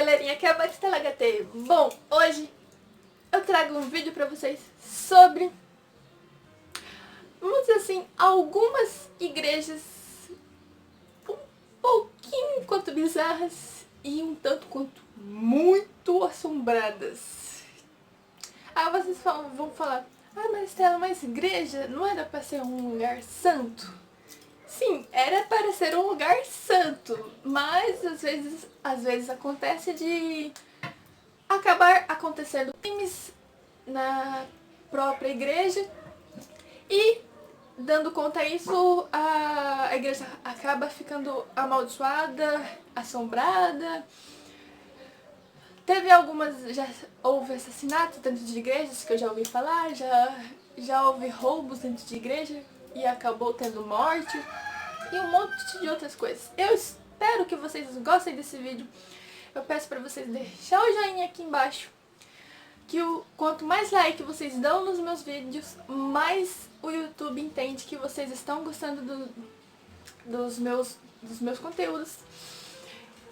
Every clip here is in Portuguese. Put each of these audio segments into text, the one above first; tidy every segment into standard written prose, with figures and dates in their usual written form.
galerinha, aqui é a Maristela HT. Bom, hoje eu trago um vídeo pra vocês sobre, vamos dizer assim, algumas igrejas um pouquinho quanto bizarras e um tanto quanto muito assombradas. Aí vocês vão falar, Maristela, mas igreja não era pra ser um lugar santo? Sim, era para ser um lugar santo, mas às vezes acontece de acabar acontecendo crimes na própria igreja e, dando conta disso, a igreja acaba ficando amaldiçoada, assombrada. Já houve assassinatos dentro de igrejas, que eu já ouvi falar, já houve roubos dentro de igreja e acabou tendo morte e um monte de outras coisas. Eu espero que vocês gostem desse vídeo. Eu peço pra vocês deixar o joinha aqui embaixo, que quanto mais like vocês dão nos meus vídeos, mais o YouTube entende que vocês estão gostando dos meus conteúdos.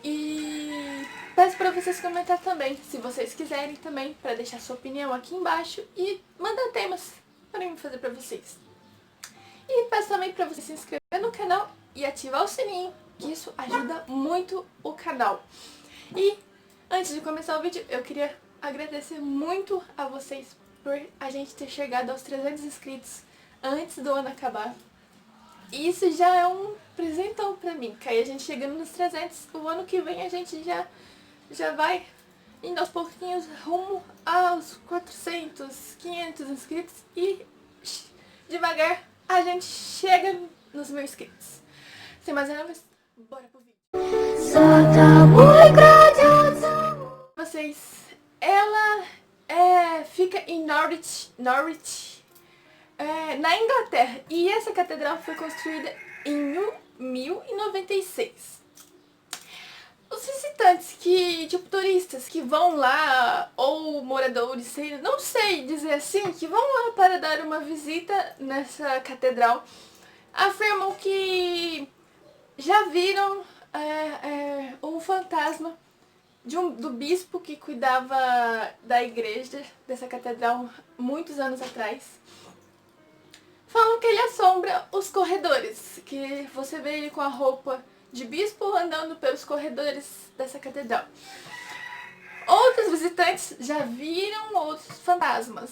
E peço pra vocês comentar também, se vocês quiserem também, pra deixar sua opinião aqui embaixo e mandar temas para mim fazer pra vocês. E peço também pra vocês se inscrever no canal e ativar o sininho, que isso ajuda muito o canal. E antes de começar o vídeo, eu queria agradecer muito a vocês por a gente ter chegado aos 300 inscritos antes do ano acabar. E isso já é um presentão pra mim, que aí a gente chegando nos 300, o ano que vem a gente já vai indo aos pouquinhos rumo aos 400, 500 inscritos e devagar a gente chega nos 1000 inscritos. Sem mais delongas, bora pro vídeo. Vocês, ela fica em Norwich, na Inglaterra, e essa catedral foi construída em 1096. Os visitantes turistas que vão lá, ou moradores, não sei dizer assim, que vão lá para dar uma visita nessa catedral, afirmam que já viram um fantasma do bispo que cuidava da igreja, dessa catedral, muitos anos atrás. Falam que ele assombra os corredores, que você vê ele com a roupa de bispo andando pelos corredores dessa catedral. Outros visitantes já viram outros fantasmas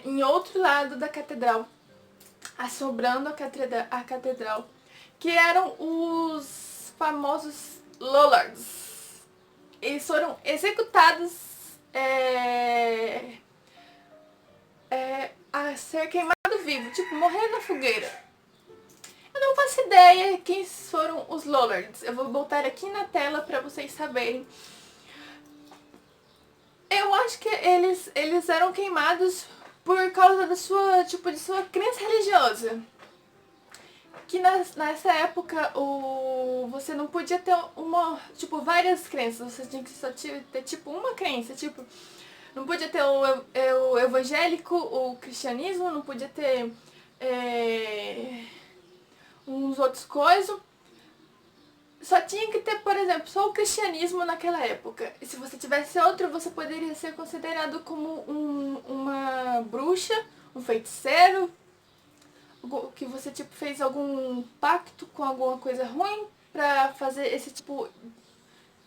em outro lado da catedral, assombrando a catedral, que eram os famosos Lollards. Eles foram executados a ser queimados vivo, tipo, morrer na fogueira. Eu não faço ideia quem foram os Lollards. Eu vou botar aqui na tela pra vocês saberem. Eu acho que eles eram queimados por causa da sua crença religiosa. Que nessa época você não podia ter várias crenças, você tinha que só ter uma crença, não podia ter o evangélico, o cristianismo, não podia ter uns outros coisas. Só tinha que ter, por exemplo, só o cristianismo naquela época. E se você tivesse outro, você poderia ser considerado como uma bruxa, um feiticeiro, que você fez algum pacto com alguma coisa ruim pra fazer esse tipo.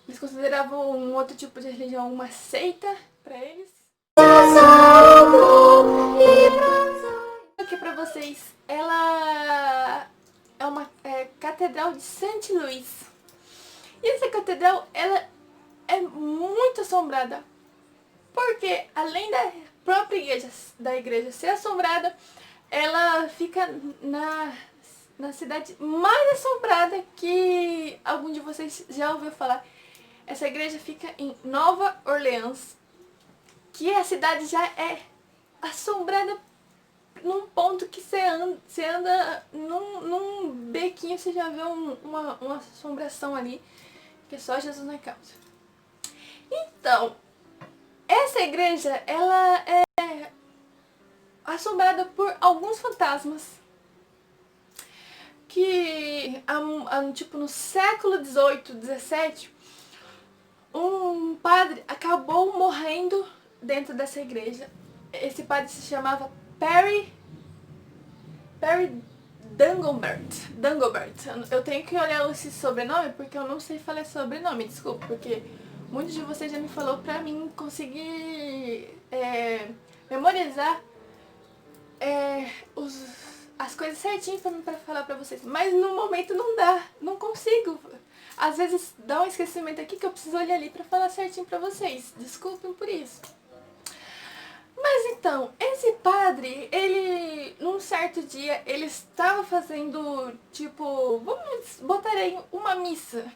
Eles consideravam um outro tipo de religião uma seita pra eles. Aqui pra vocês, ela é uma catedral de St. Louis. E essa catedral, ela é muito assombrada, porque além da própria igreja ser assombrada, ela fica na cidade mais assombrada que algum de vocês já ouviu falar. Essa igreja fica em Nova Orleans, que a cidade já é assombrada num ponto que você anda num bequinho, você já vê uma assombração ali, que é só Jesus na causa. Então, essa igreja, ela é assombrada por alguns fantasmas que, no século XVIII, XVII, um padre acabou morrendo dentro dessa igreja. Esse padre se chamava Perry Dangobert. Eu tenho que olhar esse sobrenome porque eu não sei falar sobrenome, desculpa, porque muitos de vocês já me falou pra mim conseguir memorizar as coisas certinho pra falar pra vocês. Mas no momento não dá, não consigo. Às vezes dá um esquecimento aqui que eu preciso olhar ali pra falar certinho pra vocês. Desculpem por isso. Mas então, esse padre, ele, num certo dia, ele estava fazendo, tipo, vamos botar aí uma missa.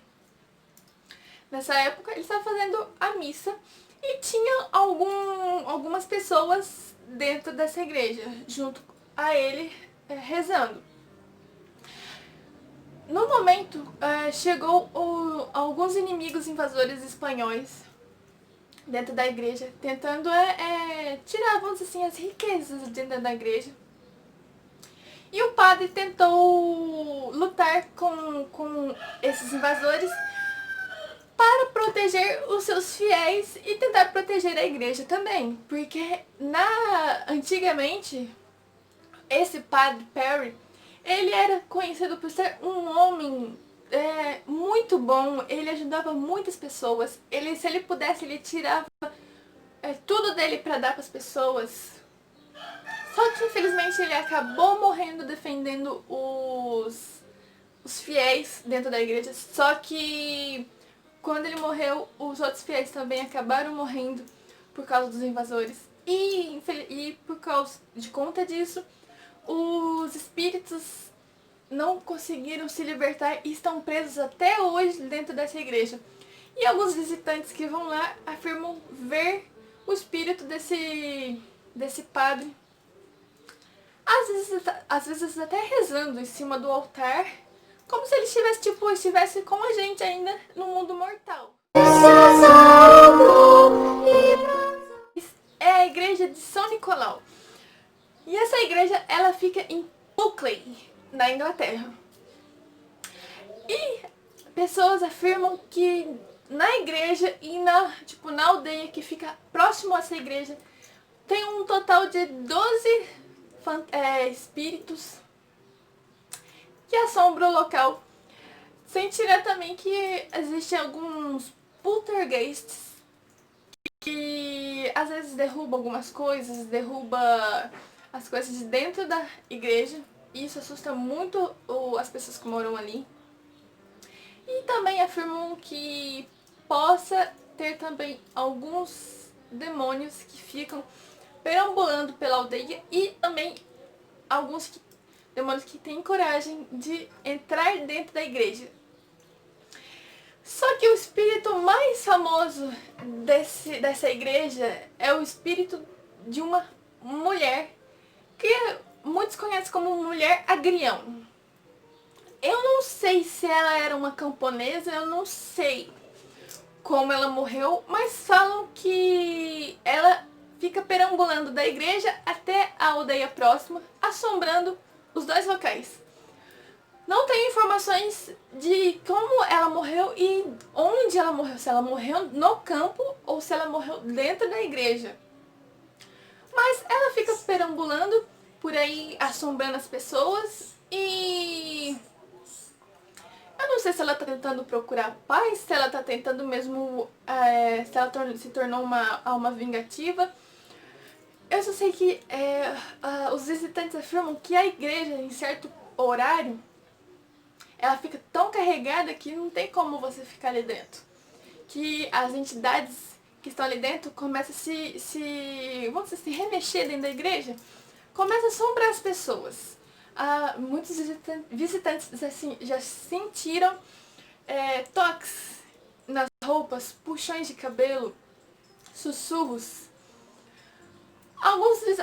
Nessa época, ele estava fazendo a missa e tinha algumas pessoas dentro dessa igreja, junto a ele, rezando. No momento, chegou alguns inimigos invasores espanhóis dentro da igreja, tentando tirar, vamos dizer assim, as riquezas dentro da igreja. E o padre tentou lutar com esses invasores para proteger os seus fiéis e tentar proteger a igreja também. Porque antigamente, esse padre Perry, ele era conhecido por ser um homem muito bom, ele ajudava muitas pessoas, se ele pudesse, ele tirava tudo dele para dar para as pessoas. Só que infelizmente ele acabou morrendo defendendo os fiéis dentro da igreja. Só que quando ele morreu, os outros fiéis também acabaram morrendo por causa dos invasores. E por causa de conta disso, os espíritos não conseguiram se libertar e estão presos até hoje dentro dessa igreja. E alguns visitantes que vão lá afirmam ver o espírito desse padre, às vezes até rezando em cima do altar, como se ele estivesse com a gente ainda no mundo mortal. É a igreja de São Nicolau. E essa igreja, ela fica em Buckley, na Inglaterra. E pessoas afirmam que na igreja e na aldeia que fica próximo a essa igreja, tem um total de 12 espíritos que assombram o local. Sem tirar também que existem alguns poltergeists que às vezes derruba algumas coisas, derruba as coisas de dentro da igreja. E isso assusta muito as pessoas que moram ali. E também afirmam que possa ter também alguns demônios que ficam perambulando pela aldeia e também alguns demônios que têm coragem de entrar dentro da igreja. Só que o espírito mais famoso dessa igreja é o espírito de uma mulher que muitos conhecem como mulher agrião. Eu não sei se ela era uma camponesa, eu não sei como ela morreu, mas falam que ela fica perambulando da igreja até a aldeia próxima, assombrando os dois locais. Não tenho informações de como ela morreu e onde ela morreu, se ela morreu no campo ou se ela morreu dentro da igreja. Mas ela fica perambulando por aí, assombrando as pessoas e eu não sei se ela tá tentando procurar paz, se ela tá tentando mesmo, se ela se tornou uma alma vingativa. Eu só sei que os visitantes afirmam que a igreja, em certo horário, ela fica tão carregada que não tem como você ficar ali dentro. Que as entidades que estão ali dentro começam a vamos dizer, se remexer dentro da igreja, começam a assombrar as pessoas. Muitos visitantes assim, já sentiram toques nas roupas, puxões de cabelo, sussurros.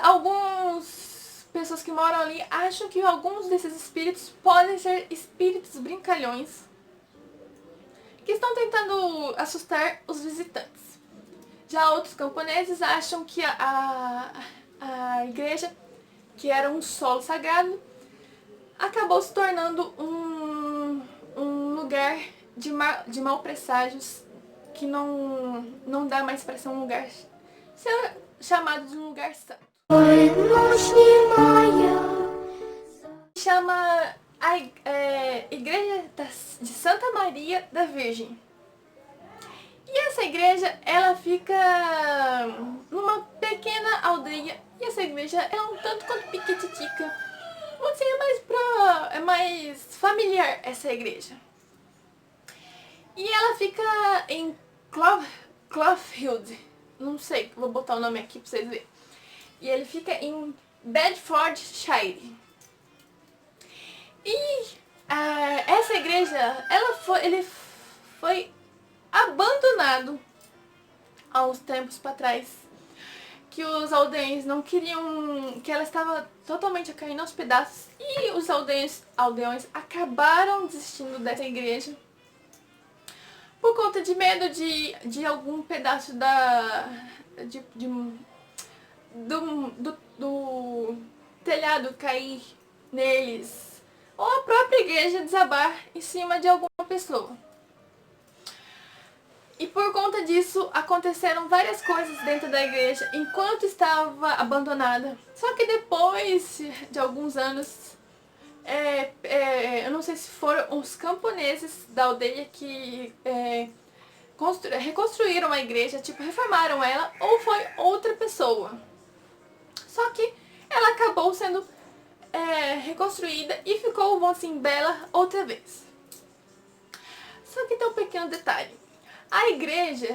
Alguns pessoas que moram ali acham que alguns desses espíritos podem ser espíritos brincalhões que estão tentando assustar os visitantes. Já outros camponeses acham que a igreja, que era um solo sagrado, acabou se tornando um lugar de maus presságios que não dá mais para ser um lugar, ser chamado de um lugar santo. Chama a Igreja de Santa Maria da Virgem. E essa igreja, ela fica numa pequena aldeia. E essa igreja é um tanto quanto piquititica. Vamos dizer, é mais familiar essa igreja. E ela fica em Cloughill. Não sei, vou botar o nome aqui pra vocês verem. E ele fica em Bedfordshire. E essa igreja, ele foi abandonado há uns tempos para trás, que os aldeões não queriam, que ela estava totalmente caindo aos pedaços, e os aldeões acabaram desistindo dessa igreja por conta de medo de algum pedaço do telhado cair neles, ou a própria igreja desabar em cima de alguma pessoa. E por conta disso, aconteceram várias coisas dentro da igreja enquanto estava abandonada. Só que depois de alguns anos, eu não sei se foram os camponeses da aldeia que reconstruíram a igreja, tipo, reformaram ela, ou foi outra pessoa. Só que ela acabou sendo reconstruída e ficou, vamos assim, bela outra vez. Só que tem um pequeno detalhe. A igreja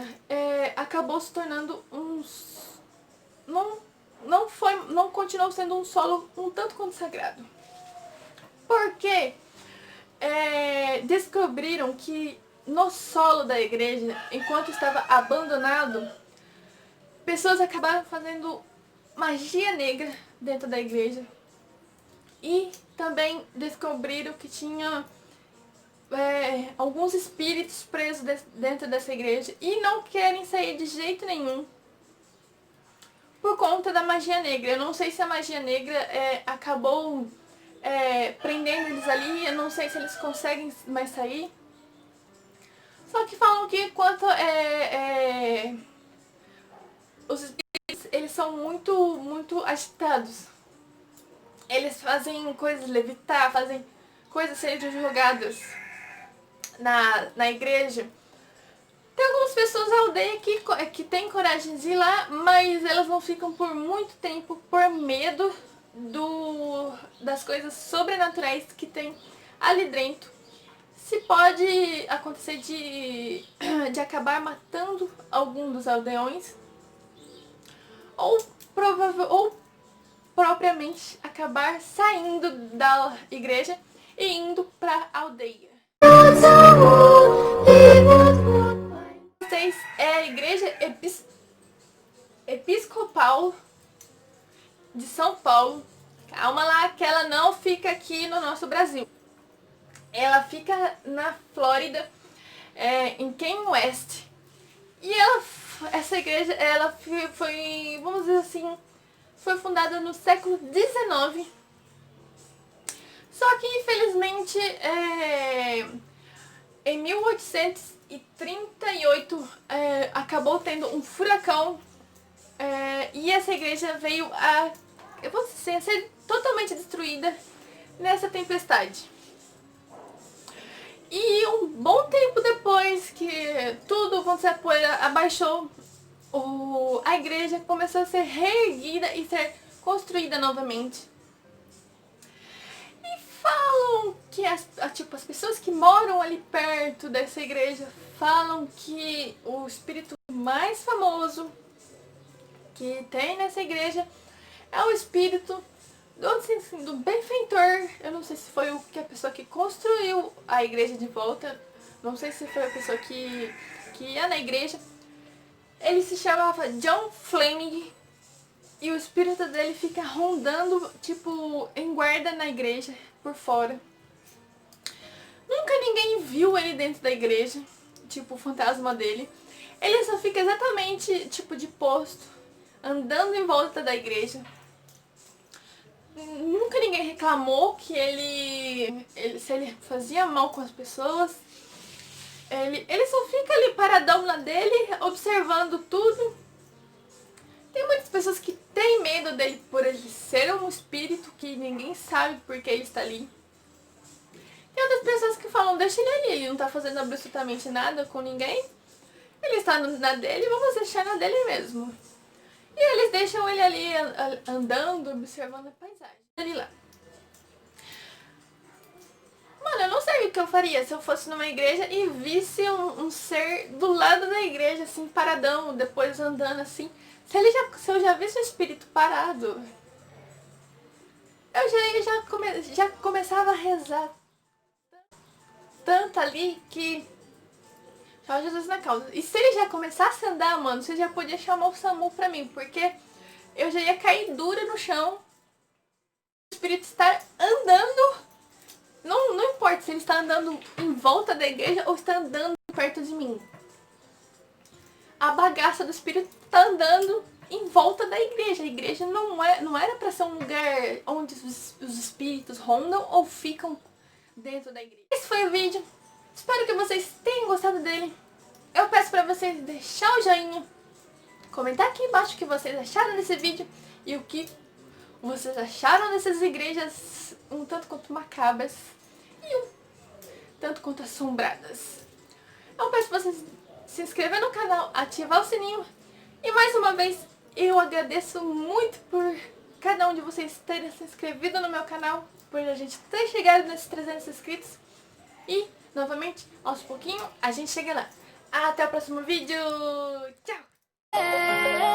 acabou se tornando não continuou sendo um solo um tanto quanto sagrado. Porque descobriram que no solo da igreja, enquanto estava abandonado, pessoas acabaram fazendo magia negra dentro da igreja. E também descobriram que tinha alguns espíritos presos dentro dessa igreja e não querem sair de jeito nenhum por conta da magia negra. Eu não sei se a magia negra acabou prendendo eles ali, eu não sei se eles conseguem mais sair. Só que falam que enquanto os espíritos, eles são muito agitados. Eles fazem coisas levitar, fazem coisas serem jogadas na igreja. Tem algumas pessoas da aldeia que tem coragem de ir lá, mas elas não ficam por muito tempo por medo das coisas sobrenaturais que tem ali dentro. Se pode acontecer de acabar matando algum dos aldeões, ou propriamente acabar saindo da igreja e indo pra aldeia. É a igreja episcopal de São Paulo. Calma lá, que ela não fica aqui no nosso Brasil. Ela fica na Flórida, em Key West. E essa igreja, ela foi, vamos dizer assim, foi fundada no século XIX. Só que, infelizmente, em 1838, acabou tendo um furacão e essa igreja veio a ser totalmente destruída nessa tempestade. E um bom tempo depois que tudo, quando a poeira abaixou, a igreja começou a ser reerguida e ser construída novamente. E falam que as pessoas que moram ali perto dessa igreja falam que o espírito mais famoso que tem nessa igreja é o espírito do benfeitor. Eu não sei se foi a pessoa que construiu a igreja de volta, não sei se foi a pessoa que ia na igreja. Ele se chamava John Fleming e o espírito dele fica rondando, tipo, em guarda na igreja, por fora. Nunca ninguém viu ele dentro da igreja, tipo, o fantasma dele. Ele só fica exatamente, tipo, de posto, andando em volta da igreja. Nunca ninguém reclamou que se ele fazia mal com as pessoas. Ele só fica ali paradão na dele, observando tudo. Tem muitas pessoas que têm medo dele por ele ser um espírito que ninguém sabe por que ele está ali. Tem outras pessoas que falam, deixa ele ali, ele não tá fazendo absolutamente nada com ninguém. Ele está na dele, vamos deixar na dele mesmo. E eles deixam ele ali andando, observando a paisagem. Ali lá. Mano, eu não sei o que eu faria se eu fosse numa igreja e visse um ser do lado da igreja, assim, paradão, depois andando assim. Se eu já visse o espírito parado, eu já começava a rezar tanto ali que... Só Jesus na causa. E se ele já começasse a andar, mano, você já podia chamar o SAMU pra mim, porque eu já ia cair dura no chão. O espírito está andando. Não importa se ele está andando em volta da igreja ou está andando perto de mim. A bagaça do espírito está andando em volta da igreja. A igreja não era pra ser um lugar onde os espíritos rondam ou ficam dentro da igreja. Esse foi o vídeo. Espero que vocês tenham gostado dele. Eu peço pra vocês deixar o joinha, comentar aqui embaixo o que vocês acharam desse vídeo e o que vocês acharam dessas igrejas um tanto quanto macabras e um tanto quanto assombradas. Eu peço pra vocês se inscrever no canal, ativar o sininho e mais uma vez eu agradeço muito por cada um de vocês terem se inscrevido no meu canal, por a gente ter chegado nesses 300 inscritos e novamente, aos pouquinhos, a gente chega lá. Até o próximo vídeo. Tchau!